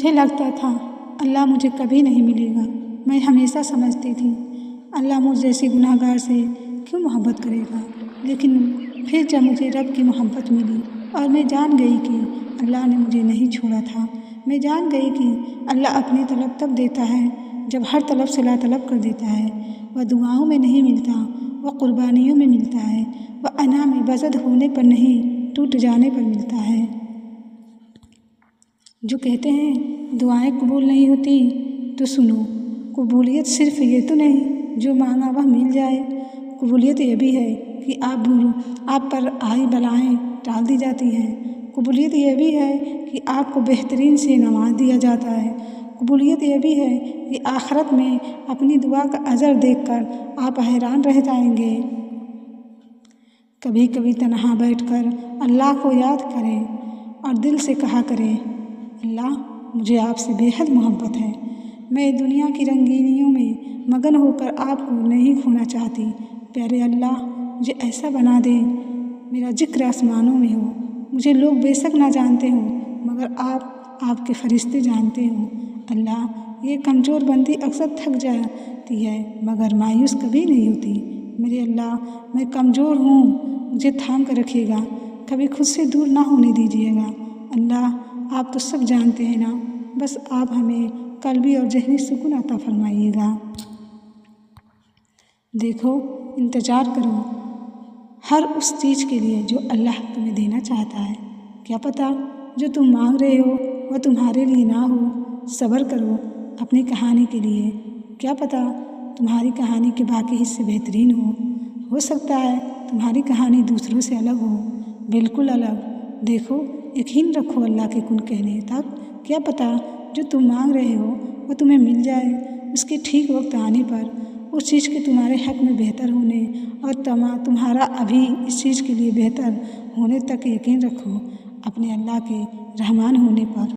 मुझे लगता था अल्लाह मुझे कभी नहीं मिलेगा। मैं हमेशा समझती थी अल्लाह मुझ जैसी गुनहगार से क्यों मोहब्बत करेगा। लेकिन फिर जब मुझे रब की मोहब्बत मिली और मैं जान गई कि अल्लाह ने मुझे नहीं छोड़ा था, मैं जान गई कि अल्लाह अपनी तलब तब देता है जब हर तलब से लातलब कर देता है। वह दुआओं में नहीं मिलता, वह कुर्बानियों में मिलता है, वह अना में बज़द होने पर नहीं टूट जाने पर मिलता है। जो कहते हैं दुआएं कबूल नहीं होती तो सुनो, कबूलियत सिर्फ ये तो नहीं जो मांगा वह मिल जाए। कबूलियत ये भी है कि आप पर आई बलाएं टाल दी जाती हैं। कबूलियत ये भी है कि आपको बेहतरीन से नवाज दिया जाता है। कबूलियत ये भी है कि आखिरत में अपनी दुआ का अजर देखकर आप हैरान रह जाएंगे। कभी कभी तन्हा बैठकर अल्लाह को याद करें और दिल से कहा करें, अल्लाह मुझे आपसे बेहद मोहब्बत है। मैं दुनिया की रंगीनियों में मगन होकर आपको नहीं खोना चाहती। प्यारे अल्लाह मुझे ऐसा बना दे मेरा जिक्र आसमानों में हो। मुझे लोग बेशक ना जानते हो मगर आपके फरिश्ते जानते हो। अल्लाह ये कमज़ोर बंदी अक्सर थक जाती है मगर मायूस कभी नहीं होती। मेरे अल्लाह मैं कमज़ोर हूँ, मुझे थाम कर रखिएगा, कभी खुद से दूर ना होने दीजिएगा। अल्लाह आप तो सब जानते हैं ना, बस आप हमें कल्बी और ज़हनी सुकून अता फरमाइएगा। देखो इंतज़ार करो हर उस चीज़ के लिए जो अल्लाह तुम्हें देना चाहता है। क्या पता जो तुम मांग रहे हो वह तुम्हारे लिए ना हो। सब्र करो अपनी कहानी के लिए, क्या पता तुम्हारी कहानी के बाकी हिस्से बेहतरीन हो सकता है तुम्हारी कहानी दूसरों से अलग हो, बिल्कुल अलग। देखो यकीन रखो अल्लाह के कुन कहने तक, क्या पता जो तुम मांग रहे हो वो तुम्हें मिल जाए। उसके ठीक वक्त आने पर उस चीज़ के तुम्हारे हक़ में बेहतर होने और तुम्हारा अभी इस चीज़ के लिए बेहतर होने तक यकीन रखो अपने अल्लाह के रहमान होने पर।